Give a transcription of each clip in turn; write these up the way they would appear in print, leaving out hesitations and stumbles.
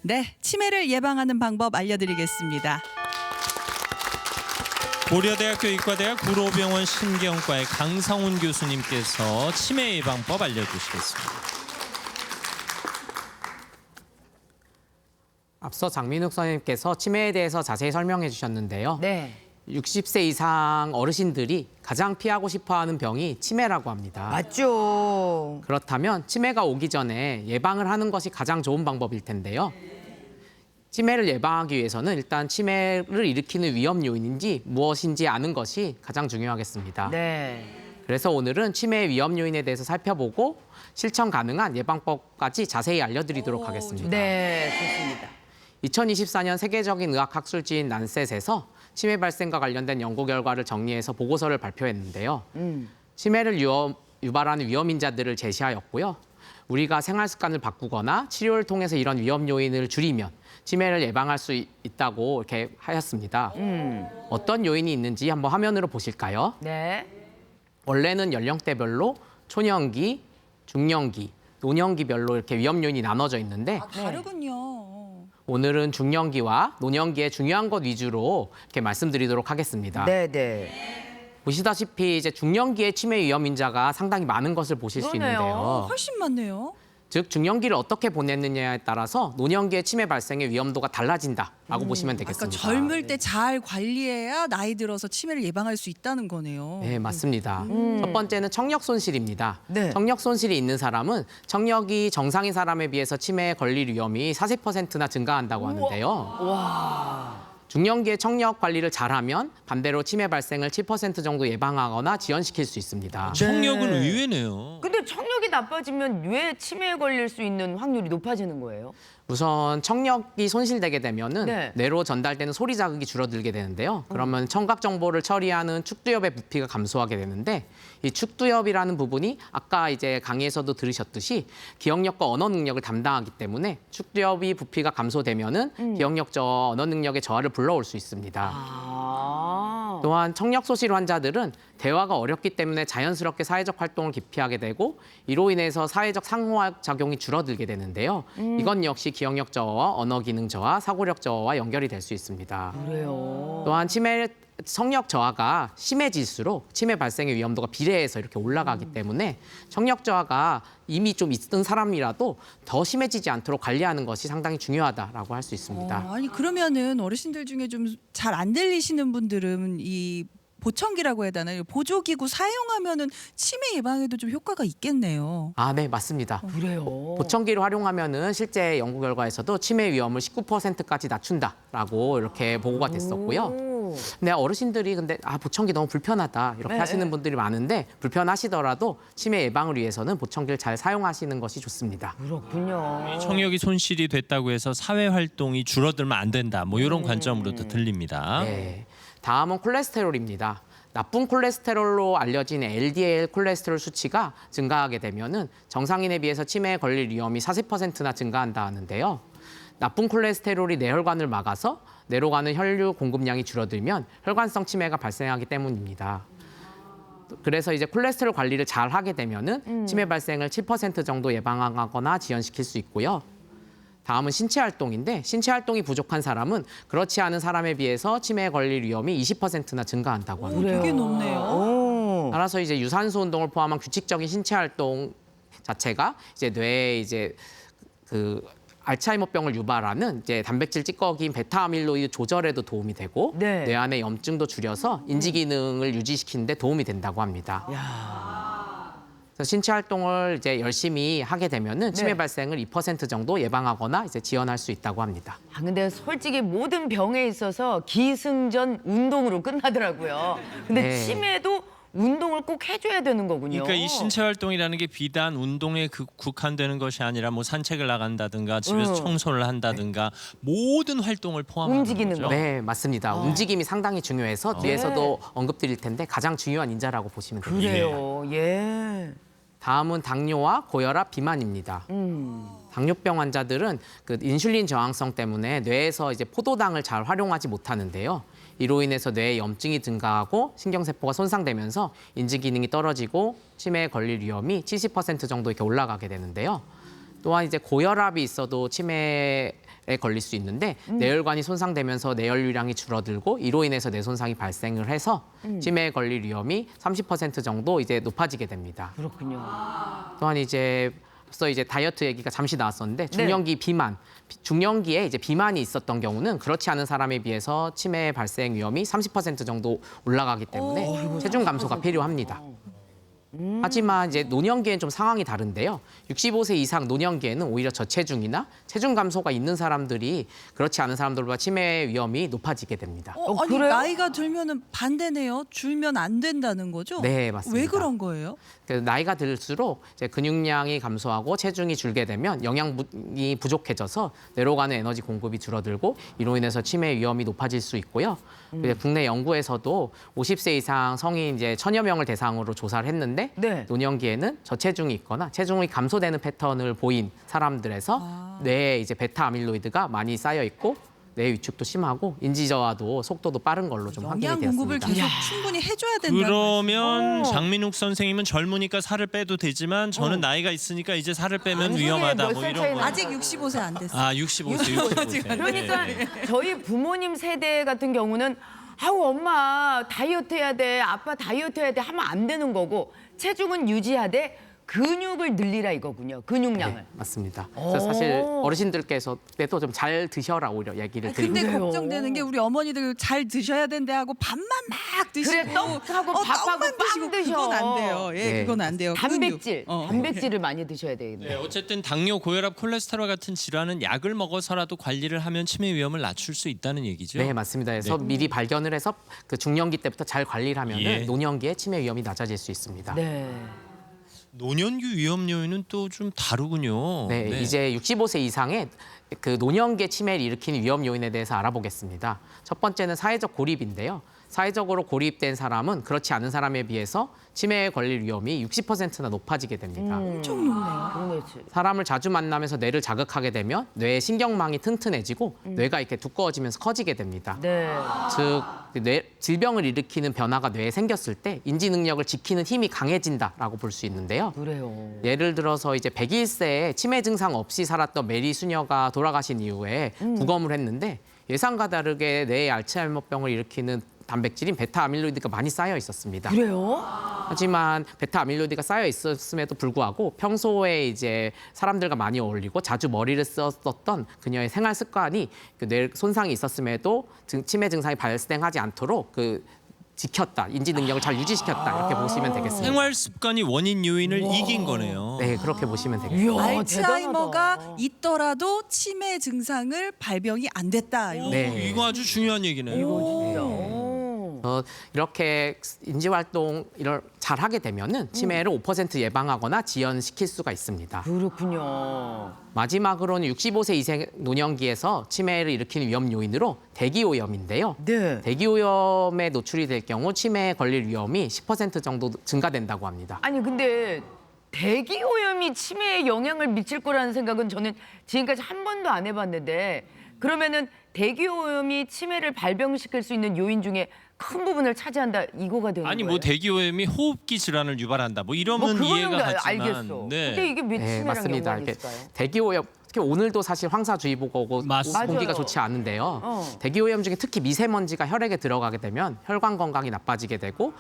네, 치매를 예방하는 방법 알려드리겠습니다. 고려대학교 의과대학 구로병원 신경과의 강성훈 교수님께서 치매 예방법 알려주시겠습니다. 앞서 장민욱 선생님께서 치매에 대해서 자세히 설명해 주셨는데요. 네. 60세 이상 어르신들이 가장 피하고 싶어하는 병이 치매라고 합니다. 맞죠. 그렇다면 치매가 오기 전에 예방을 하는 것이 가장 좋은 방법일 텐데요. 치매를 예방하기 위해서는 일단 치매를 일으키는 위험 요인인지 무엇인지 아는 것이 가장 중요하겠습니다. 네. 그래서 오늘은 치매 위험 요인에 대해서 살펴보고 실천 가능한 예방법까지 자세히 알려드리도록 하겠습니다. 네, 좋습니다. 2024년 세계적인 의학 학술지인 란셋에서 치매 발생과 관련된 연구 결과를 정리해서 보고서를 발표했는데요. 치매를 유발하는 위험 인자들을 제시하였고요. 우리가 생활 습관을 바꾸거나 치료를 통해서 이런 위험 요인을 줄이면 치매를 예방할 수 있다고 이렇게 하였습니다. 어떤 요인이 있는지 한번 화면으로 보실까요? 네. 원래는 연령대별로 초년기, 중년기, 노년기별로 이렇게 위험 요인이 나눠져 있는데 다르군요. 오늘은 중년기와 노년기의 중요한 것 위주로 이렇게 말씀드리도록 하겠습니다. 네, 네. 보시다시피 이제 중년기의 치매 위험 인자가 상당히 많은 것을 보실 수 그러네요. 있는데요. 훨씬 많네요. 즉 중년기를 어떻게 보냈느냐에 따라서 노년기의 치매 발생의 위험도가 달라진다라고 보시면 그러니까 되겠습니다. 젊을 때 잘 관리해야 나이 들어서 치매를 예방할 수 있다는 거네요. 네, 맞습니다. 첫 번째는 청력 손실입니다. 네. 청력 손실이 있는 사람은 청력이 정상인 사람에 비해서 치매에 걸릴 위험이 40%나 증가한다고 하는데요. 중년기에 청력 관리를 잘하면 반대로 치매 발생을 7% 정도 예방하거나 지연시킬 수 있습니다. 청력은 의외네요. 근데 청력이 나빠지면 왜 치매에 걸릴 수 있는 확률이 높아지는 거예요? 우선 청력이 손실되게 되면은 네. 뇌로 전달되는 소리 자극이 줄어들게 되는데요. 그러면 청각 정보를 처리하는 축두엽의 부피가 감소하게 되는데 이 축두엽이라는 부분이 아까 이제 강의에서도 들으셨듯이 기억력과 언어 능력을 담당하기 때문에 축두엽이 부피가 감소되면은 기억력 저하, 언어 능력의 저하를 불러올 수 있습니다. 아. 또한 청력 소실 환자들은 대화가 어렵기 때문에 자연스럽게 사회적 활동을 기피하게 되고 이로 인해서 사회적 상호작 작용이 줄어들게 되는데요. 이건 역시 기억력 저하와 언어 기능 저하, 사고력 저하와 연결이 될 수 있습니다. 그래요. 또한 청력 저하가 심해질수록 치매 발생의 위험도가 비례해서 이렇게 올라가기 때문에 청력 저하가 이미 좀 있던 사람이라도 더 심해지지 않도록 관리하는 것이 상당히 중요하다라고 할 수 있습니다. 아니 그러면은 어르신들 중에 좀 잘 안 들리시는 분들은 이 보청기라고 해야 되나요? 보조기구 사용하면은 치매 예방에도 좀 효과가 있겠네요. 아, 네, 맞습니다. 그래요. 보청기를 활용하면은 실제 연구 결과에서도 치매 위험을 19%까지 낮춘다라고 이렇게 보고가 됐었고요. 오. 근데 어르신들이 근데 보청기 너무 불편하다 이렇게 네, 하시는 네. 분들이 많은데 불편하시더라도 치매 예방을 위해서는 보청기를 잘 사용하시는 것이 좋습니다. 그렇군요. 청력이 손실이 됐다고 해서 사회 활동이 줄어들면 안 된다. 뭐 이런 관점으로도 들립니다. 네. 다음은 콜레스테롤입니다. 나쁜 콜레스테롤로 알려진 LDL 콜레스테롤 수치가 증가하게 되면은 정상인에 비해서 치매에 걸릴 위험이 40%나 증가한다 하는데요. 나쁜 콜레스테롤이 뇌혈관을 막아서 뇌로 가는 혈류 공급량이 줄어들면 혈관성 치매가 발생하기 때문입니다. 그래서 이제 콜레스테롤 관리를 잘 하게 되면은 치매 발생을 7% 정도 예방하거나 지연시킬 수 있고요. 다음은 신체 활동인데 신체 활동이 부족한 사람은 그렇지 않은 사람에 비해서 치매에 걸릴 위험이 20%나 증가한다고 합니다. 되게 높네요. 오. 따라서 이제 유산소 운동을 포함한 규칙적인 신체 활동 자체가 이제 뇌에 이제 그 알츠하이머병을 유발하는 이제 단백질 찌꺼기인 베타 아밀로이드 조절에도 도움이 되고 네. 뇌 안의 염증도 줄여서 인지 기능을 유지시키는 데 도움이 된다고 합니다. 그래서 신체 활동을 이제 열심히 하게 되면은 치매 네. 발생을 2% 정도 예방하거나 이제 지연할 수 있다고 합니다. 아, 근데 솔직히 모든 병에 있어서 기승전 운동으로 끝나더라고요. 근데 네. 치매도 운동을 꼭 해줘야 되는 거군요. 그러니까 이 신체 활동이라는 게 비단 운동에 국한되는 것이 아니라 뭐 산책을 나간다든가 집에서 청소를 한다든가 모든 활동을 포함하는 움직이는 거죠. 거. 네, 맞습니다. 움직임이 상당히 중요해서 뒤에서도 언급드릴 텐데 가장 중요한 인자라고 보시면 됩니다. 그래요. 예. 다음은 당뇨와 고혈압, 비만입니다. 당뇨병 환자들은 그 인슐린 저항성 때문에 뇌에서 이제 포도당을 잘 활용하지 못하는데요. 이로 인해서 뇌에 염증이 증가하고 신경세포가 손상되면서 인지 기능이 떨어지고 치매에 걸릴 위험이 70% 정도 이렇게 올라가게 되는데요. 또한 이제 고혈압이 있어도 치매에 걸릴 수 있는데 뇌혈관이 손상되면서 뇌혈류량이 줄어들고 이로 인해서 뇌 손상이 발생을 해서 치매에 걸릴 위험이 30% 정도 이제 높아지게 됩니다. 그렇군요. 또한 이제 앞서 이제 다이어트 얘기가 잠시 나왔었는데 중년기 비만, 중년기에 이제 비만이 있었던 경우는 그렇지 않은 사람에 비해서 치매 발생 위험이 30% 정도 올라가기 때문에 체중 감소가 필요합니다. 하지만 이제 노년기에는 좀 상황이 다른데요. 65세 이상 노년기에는 오히려 저체중이나 체중 감소가 있는 사람들이 그렇지 않은 사람들보다 치매 위험이 높아지게 됩니다. 아니 그래요? 나이가 들면은 반대네요. 줄면 안 된다는 거죠? 네, 맞습니다. 왜 그런 거예요? 그래서 나이가 들수록 이제 근육량이 감소하고 체중이 줄게 되면 영양이 부족해져서 뇌로 가는 에너지 공급이 줄어들고 이로 인해서 치매 위험이 높아질 수 있고요. 이제 국내 연구에서도 50세 이상 성인 이제 1000여 명을 대상으로 조사를 했는데 네. 노년기에는 저체중이 있거나 체중이 감소되는 패턴을 보인 사람들에서 뇌에 이제 베타 아밀로이드가 많이 쌓여 있고 뇌 위축도 심하고 인지 저하도 속도도 빠른 걸로 좀 확인이 영양 공급을 되었습니다. 계속 충분히 해줘야 된다는 그러면 말씀. 장민욱 선생님은 젊으니까 살을 빼도 되지만 저는 나이가 있으니까 이제 살을 빼면 아니, 위험하다 몇 뭐 살 이런 차이 거. 나요? 아직 65세 안 됐어요. 아 65세. 그러니까 네. 저희 부모님 세대 같은 경우는 아우 엄마 다이어트 해야 돼, 아빠 다이어트 해야 돼 하면 안 되는 거고 체중은 유지하되 근육을 늘리라 이거군요. 근육량을. 네, 맞습니다. 그래서 사실 어르신들께서도 좀 잘 드셔라 오히려 얘기를 드리고 근데 그래요? 걱정되는 게 우리 어머니들 잘 드셔야 된대 하고 밥만 막 드시고 그래, 떡하고 밥하고 떡만 드시고 빵 드셔. 그건 안 돼요. 예, 네. 그건 안 돼요. 단백질, 근육. 단백질을 많이 드셔야 되겠네요. 네, 어쨌든 당뇨, 고혈압, 콜레스테롤 같은 질환은 약을 먹어서라도 관리를 하면 치매 위험을 낮출 수 있다는 얘기죠. 네, 맞습니다. 그래서 미리 발견을 해서 그 중년기 때부터 잘 관리를 하면 예. 노년기에 치매 위험이 낮아질 수 있습니다. 네. 노년기 위험 요인은 또 좀 다르군요. 네, 이제 65세 이상의 그 노년기 치매를 일으키는 위험 요인에 대해서 알아보겠습니다. 첫 번째는 사회적 고립인데요. 사회적으로 고립된 사람은 그렇지 않은 사람에 비해서 치매에 걸릴 위험이 60%나 높아지게 됩니다. 엄청 높네요. 그렇지. 사람을 자주 만나면서 뇌를 자극하게 되면 뇌의 신경망이 튼튼해지고 뇌가 이렇게 두꺼워지면서 커지게 됩니다. 네. 즉 질병을 일으키는 변화가 뇌에 생겼을 때 인지 능력을 지키는 힘이 강해진다라고 볼 수 있는데요. 그래요. 예를 들어서 이제 101세에 치매 증상 없이 살았던 메리 수녀가 돌아가신 이후에 부검을 했는데 예상과 다르게 뇌의 알츠하이머병을 일으키는 단백질인 베타 아밀로이드가 많이 쌓여 있었습니다. 그래요? 하지만 베타 아밀로이드가 쌓여 있었음에도 불구하고 평소에 이제 사람들과 많이 어울리고 자주 머리를 썼었던 그녀의 생활 습관이 그 뇌 손상이 있었음에도 치매 증상이 발생하지 않도록 그 지켰다, 인지 능력을 잘 유지시켰다 이렇게 보시면 되겠습니다. 생활 습관이 원인 요인을 이긴 거네요. 네, 그렇게 보시면 되겠습니다. 이야, 알츠하이머가 대단하다. 있더라도 치매 증상을 발병이 안 됐다. 이거. 네. 이거 아주 중요한 얘기네요. 진짜. 이렇게 인지 활동 이걸 잘 하게 되면은 치매를 5% 예방하거나 지연시킬 수가 있습니다. 그렇군요. 마지막으로는 65세 이상 노년기에서 치매를 일으키는 위험 요인으로 대기오염인데요. 네. 대기오염에 노출이 될 경우 치매에 걸릴 위험이 10% 정도 증가된다고 합니다. 아니 근데 대기 오염이 치매에 영향을 미칠 거라는 생각은 저는 지금까지 한 번도 안 해봤는데 그러면은 대기 오염이 치매를 발병시킬 수 있는 요인 중에 큰 부분을 차지한다 이거가 되는 아니 거예요? 뭐 대기오염이 호흡기 질환을 유발한다. 뭐 이러면 그거는 이해가 가지만. 알겠어. 네. 근데 이게 왜 네, 치매랑 맞습니다. 연관이 이렇게 있을까요? 대기오염 특히 오늘도 사실 황사주의보가 오고 맞습니다. 공기가 맞아요. 좋지 않은데요. 어. 대기오염 중에 특히 미세먼지가 혈액에 들어가게 되면 혈관 건강이 나빠지게 되고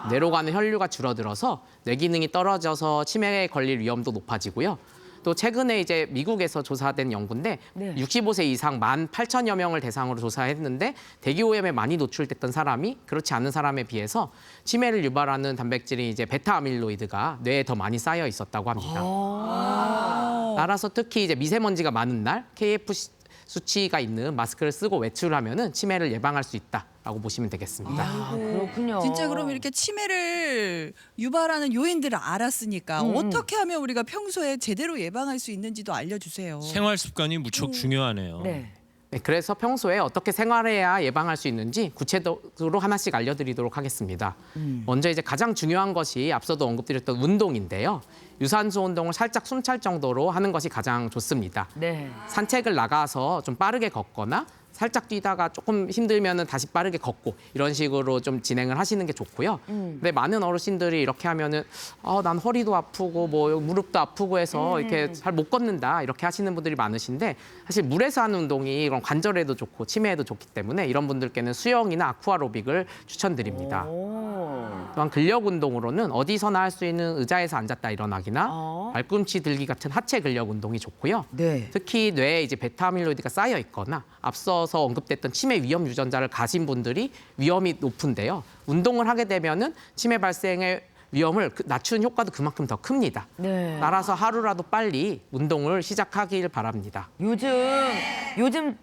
뇌로 가는 혈류가 줄어들어서 뇌 기능이 떨어져서 치매에 걸릴 위험도 높아지고요. 또 최근에 이제 미국에서 조사된 연구인데 네. 65세 이상 18,000여 명을 대상으로 조사했는데 대기오염에 많이 노출됐던 사람이 그렇지 않은 사람에 비해서 치매를 유발하는 단백질이 이제 베타 아밀로이드가 뇌에 더 많이 쌓여 있었다고 합니다. 따라서 특히 이제 미세먼지가 많은 날 KF 수치가 있는 마스크를 쓰고 외출하면은 치매를 예방할 수 있다라고 보시면 되겠습니다. 그렇군요. 진짜 그럼 이렇게 치매를 유발하는 요인들을 알았으니까 어떻게 하면 우리가 평소에 제대로 예방할 수 있는지도 알려주세요. 생활 습관이 무척 중요하네요. 네. 네, 그래서 평소에 어떻게 생활해야 예방할 수 있는지 구체적으로 하나씩 알려드리도록 하겠습니다. 먼저 이제 가장 중요한 것이 앞서도 언급드렸던 운동인데요. 유산소 운동을 살짝 숨찰 정도로 하는 것이 가장 좋습니다. 네. 산책을 나가서 좀 빠르게 걷거나 살짝 뛰다가 조금 힘들면은 다시 빠르게 걷고 이런 식으로 좀 진행을 하시는 게 좋고요. 근데 많은 어르신들이 이렇게 하면은 난 허리도 아프고 뭐 무릎도 아프고 해서 이렇게 잘 못 걷는다 이렇게 하시는 분들이 많으신데 사실 물에서 하는 운동이 이런 관절에도 좋고 치매에도 좋기 때문에 이런 분들께는 수영이나 아쿠아로빅을 추천드립니다. 또한 근력 운동으로는 어디서나 할 수 있는 의자에서 앉았다 일어나기나 발꿈치 들기 같은 하체 근력 운동이 좋고요. 네. 특히 뇌에 이제 베타 아밀로이드가 쌓여 있거나 앞서서 언급됐던 치매 위험 유전자를 가진 분들이 위험이 높은데요. 운동을 하게 되면은 치매 발생의 위험을 낮추는 효과도 그만큼 더 큽니다. 네. 따라서 하루라도 빨리 운동을 시작하길 바랍니다. 요즘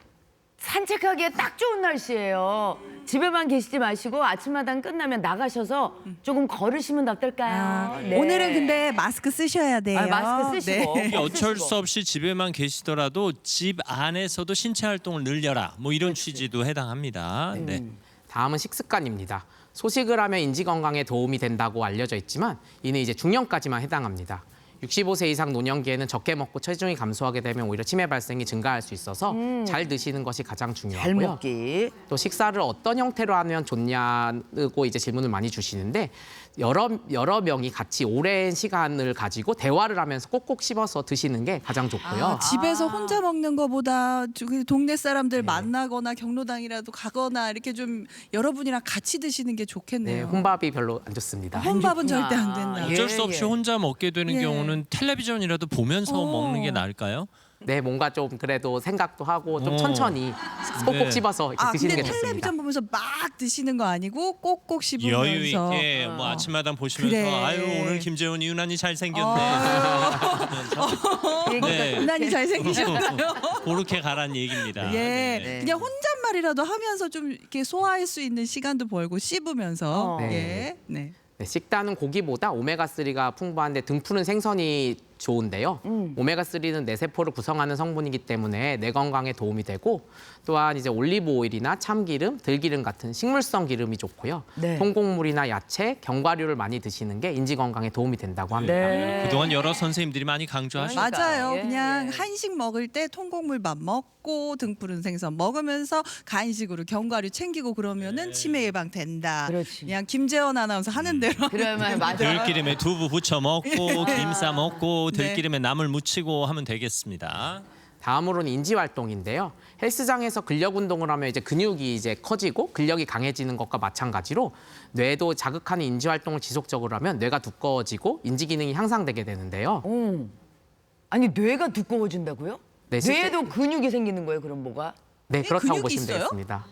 산책하기에 딱 좋은 날씨예요. 집에만 계시지 마시고 아침마당 끝나면 나가셔서 조금 걸으시면 어떨까요? 네. 오늘은 근데 마스크 쓰셔야 돼요. 마스크 쓰시고. 네. 이게 어쩔 수 없이 집에만 계시더라도 집 안에서도 신체 활동을 늘려라. 뭐 이런 취지도 해당합니다. 네. 다음은 식습관입니다. 소식을 하면 인지 건강에 도움이 된다고 알려져 있지만 이는 이제 중년까지만 해당합니다. 65세 이상 노년기에는 적게 먹고 체중이 감소하게 되면 오히려 치매 발생이 증가할 수 있어서 잘 드시는 것이 가장 잘 중요하고요. 먹기. 또 식사를 어떤 형태로 하면 좋냐고 이제 질문을 많이 주시는데 여러 명이 같이 오랜 시간을 가지고 대화를 하면서 꼭꼭 씹어서 드시는 게 가장 좋고요. 집에서 혼자 먹는 것보다 저기 동네 사람들 만나거나 경로당이라도 가거나 이렇게 좀 여러분이랑 같이 드시는 게 네, 좋겠네요. 혼밥이 별로 안 좋습니다. 혼밥은 좋구나. 절대 안 된다. 예. 어쩔 수 없이 혼자 먹게 되는 예. 경우는 텔레비전이라도 보면서 먹는 게 나을까요? 네, 뭔가 좀 그래도 생각도 하고 좀 오. 천천히 꼭꼭 네. 씹어서 이렇게 드시는 근데 게 좋습니다. 텔레비전 보면서 막 드시는 거 아니고 꼭꼭 씹으면서. 여유 있게 뭐 아침마당 보시면서 그래. 아유 오늘 김재훈이 유난히 잘생겼네. 네. 유난히 잘생기셨나요? 그렇게 가란 얘기입니다. 예, 네. 그냥 혼잣말이라도 하면서 좀 이렇게 소화할 수 있는 시간도 벌고 씹으면서. 예, 네. 네, 식단은 고기보다 오메가3가 풍부한데 등푸른 생선이 좋은데요. 오메가3는 뇌세포를 구성하는 성분이기 때문에 뇌 건강에 도움이 되고 또한 이제 올리브 오일이나 참기름, 들기름 같은 식물성 기름이 좋고요. 네. 통곡물이나 야채, 견과류를 많이 드시는 게 인지 건강에 도움이 된다고 합니다. 네. 그동안 여러 선생님들이 많이 강조하셨죠. 맞아요. 예, 그냥 예. 한식 먹을 때 통곡물밥 먹고 등푸른 생선 먹으면서 간식으로 견과류 챙기고 그러면은 치매 예방 된다. 그렇지. 그냥 김재원 아나운서 하는 대로. 그러면 맞아요. 들기름에 두부 부쳐 먹고 김 싸 먹고 네. 들기름에 나물 무치고 하면 되겠습니다. 다음으로는 인지 활동인데요. 헬스장에서 근력 운동을 하면 이제 근육이 이제 커지고 근력이 강해지는 것과 마찬가지로 뇌도 자극하는 인지 활동을 지속적으로 하면 뇌가 두꺼워지고 인지 기능이 향상되게 되는데요. 아니 뇌가 두꺼워진다고요? 네, 실제- 뇌에도 근육이 생기는 거예요? 그럼 뭐가? 네, 그렇다고 근육이 보시면 있어요? 되겠습니다.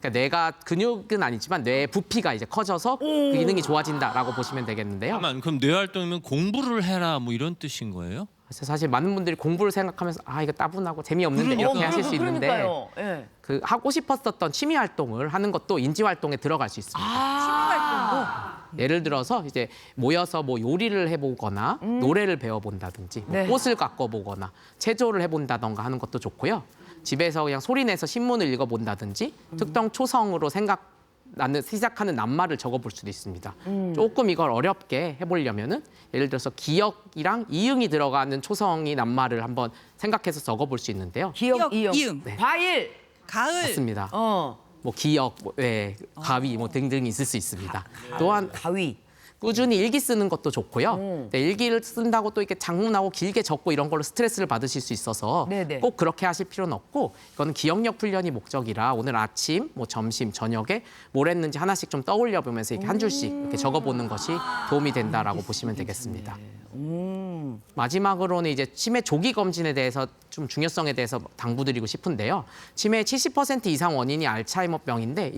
그러니까 뇌가 근육은 아니지만 뇌의 부피가 이제 커져서 그 기능이 좋아진다라고 보시면 되겠는데요. 다만 그럼 뇌 활동이면 공부를 해라 뭐 이런 뜻인 거예요? 그래서 사실 많은 분들이 공부를 생각하면서 이거 따분하고 재미없는데 이렇게 하실 수 있는데 그러니까요. 예. 그 하고 싶었었던 취미 활동을 하는 것도 인지 활동에 들어갈 수 있습니다. 예를 들어서 이제 모여서 뭐 요리를 해보거나 노래를 배워본다든지 뭐 네. 꽃을 가꿔보거나 체조를 해본다던가 하는 것도 좋고요. 집에서 그냥 소리내서 신문을 읽어본다든지 특정 초성으로 시작하는 낱말을 적어볼 수도 있습니다. 조금 이걸 어렵게 해보려면은 예를 들어서 기역이랑 이응이 들어가는 초성이 낱말을 한번 생각해서 적어볼 수 있는데요. 기억, 기억, 이응. 이응. 과일. 가을. 맞습니다. 어. 뭐 기역, 가위 뭐 등등이 있을 수 있습니다. 또한 가위. 꾸준히 일기 쓰는 것도 좋고요. 네, 일기를 쓴다고 또 이렇게 장문하고 길게 적고 이런 걸로 스트레스를 받으실 수 있어서 네네. 꼭 그렇게 하실 필요는 없고 이거는 기억력 훈련이 목적이라 오늘 아침, 뭐 점심, 저녁에 뭘 했는지 하나씩 좀 떠올려 보면서 이렇게 한 줄씩 이렇게 적어보는 것이 도움이 된다라고 보시면 되겠습니다. 마지막으로는 이제 치매 조기 검진에 대해서 좀 중요성에 대해서 당부드리고 싶은데요. 치매의 70% 이상 원인이 알츠하이머병인데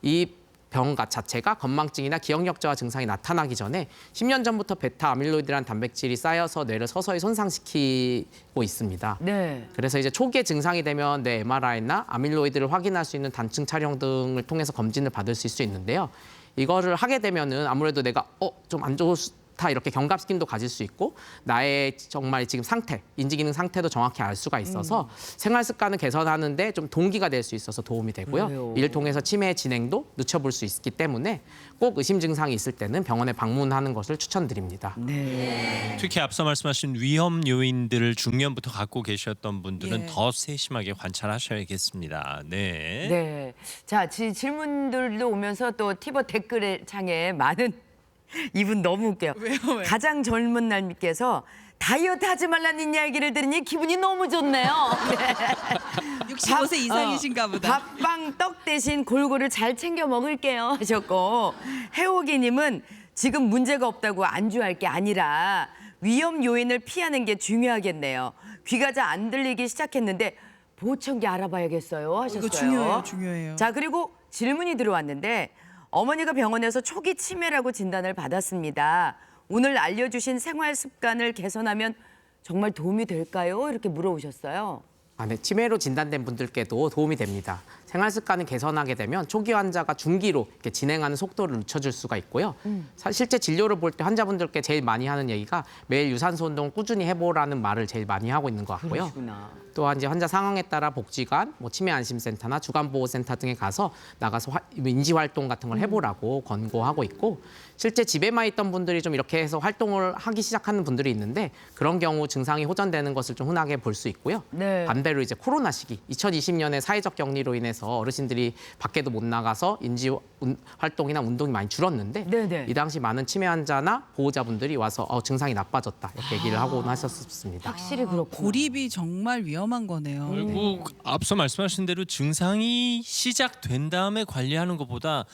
이 병 자체가 건망증이나 기억력 저하 증상이 나타나기 전에 10년 전부터 베타 아밀로이드라는 단백질이 쌓여서 뇌를 서서히 손상시키고 있습니다. 네. 그래서 이제 초기에 증상이 되면 뇌 MRI나 아밀로이드를 확인할 수 있는 단층 촬영 등을 통해서 검진을 받을 수 있는데요. 이거를 하게 되면은 아무래도 내가 좀 안 좋다 이렇게 경각심도 가질 수 있고 나의 정말 지금 상태, 인지기능 상태도 정확히 알 수가 있어서 생활 습관을 개선하는데 좀 동기가 될 수 있어서 도움이 되고요. 그래요. 이를 통해서 치매의 진행도 늦춰볼 수 있기 때문에 꼭 의심 증상이 있을 때는 병원에 방문하는 것을 추천드립니다. 특히 앞서 말씀하신 위험 요인들을 중년부터 갖고 계셨던 분들은 예. 더 세심하게 관찰하셔야겠습니다. 네. 네. 자, 질문들도 오면서 또 티버 댓글창에 많은 이분 너무 웃겨요. 왜요? 가장 젊은 날님께서 다이어트 하지 말라는 이야기를 들으니 기분이 너무 좋네요. 네. 65세 이상이신가 보다. 밥빵 떡 대신 골고루 잘 챙겨 먹을게요 하셨고 해오기님은 지금 문제가 없다고 안주할 게 아니라 위험 요인을 피하는 게 중요하겠네요. 귀가 잘 안 들리기 시작했는데 보청기 알아봐야겠어요 하셨어요. 이거 중요해요, 중요해요. 자, 그리고 질문이 들어왔는데 어머니가 병원에서 초기 치매라고 진단을 받았습니다. 오늘 알려주신 생활 습관을 개선하면 정말 도움이 될까요? 이렇게 물어보셨어요. 네, 치매로 진단된 분들께도 도움이 됩니다. 생활 습관을 개선하게 되면 초기 환자가 중기로 이렇게 진행하는 속도를 늦춰줄 수가 있고요. 실제 진료를 볼 때 환자분들께 제일 많이 하는 얘기가 매일 유산소 운동을 꾸준히 해보라는 말을 제일 많이 하고 있는 것 같고요. 그러시구나. 또한 이제 환자 상황에 따라 복지관, 치매 안심센터나 주간보호센터 등에 가서 나가서 인지 활동 같은 걸 해보라고 권고하고 있고 실제 집에만 있던 분들이 좀 이렇게 해서 활동을 하기 시작하는 분들이 있는데 그런 경우 증상이 호전되는 것을 좀 흔하게 볼 수 있고요. 네. 반대로 이제 코로나 시기, 2020년에 사회적 격리로 인해서 어르신들이 밖에도 못 나가서 인지 활동이나 운동이 많이 줄었는데 네네. 이 당시 많은 치매 환자나 보호자분들이 와서 증상이 나빠졌다 이렇게 얘기를 하곤 하셨습니다. 확실히 그렇고. 고립이 정말 위험한 거네요. 그리고 앞서 말씀하신 대로 증상이 시작된 다음에 관리하는 것보다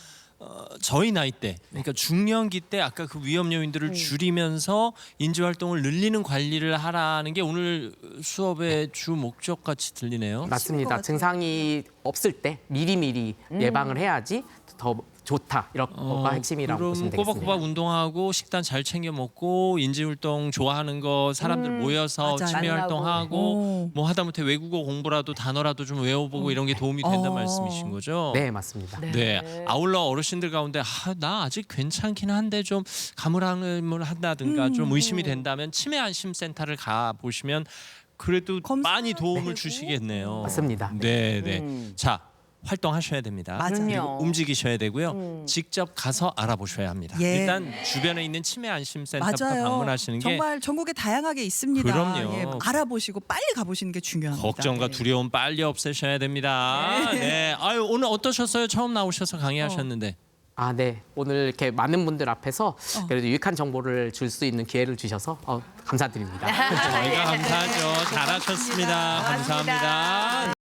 저희 나이 때, 그러니까 중년기 때 아까 그 위험 요인들을 줄이면서 인지 활동을 늘리는 관리를 하라는 게 오늘 수업의 주 목적 같이 들리네요. 맞습니다. 증상이 없을 때 미리미리 예방을 해야지 더 좋다. 이런 거가 핵심이라고 그럼 보시면 되겠습니다. 꼬박꼬박 운동하고 식단 잘 챙겨 먹고 인지 활동 좋아하는 거 사람들 모여서 맞아요. 취미 만나고. 활동하고 뭐 하다못해 외국어 공부라도 단어라도 좀 외워보고 이런 게 도움이 된다는 말씀이신 거죠? 네, 맞습니다. 네. 아울러 어르신들 가운데 나 아직 괜찮긴 한데 좀 가물가물 한다든가 좀 의심이 된다면 치매 안심센터를 가 보시면 그래도 많이 도움을 주시겠네요. 맞습니다. 네, 네. 자, 활동하셔야 됩니다. 맞아요. 그리고 그럼요. 움직이셔야 되고요. 직접 가서 알아보셔야 합니다. 예. 일단 주변에 있는 치매 안심센터부터 맞아요. 방문하시는 게 정말 전국에 다양하게 있습니다. 그럼요. 예, 알아보시고 빨리 가보시는 게 중요합니다. 걱정과 네. 두려움 빨리 없애셔야 됩니다. 네. 아유, 오늘 어떠셨어요? 처음 나오셔서 강의하셨는데. 네. 오늘 이렇게 많은 분들 앞에서 그래도 유익한 정보를 줄 수 있는 기회를 주셔서 감사드립니다. 저희가 감사하죠. 잘하셨습니다. 감사합니다.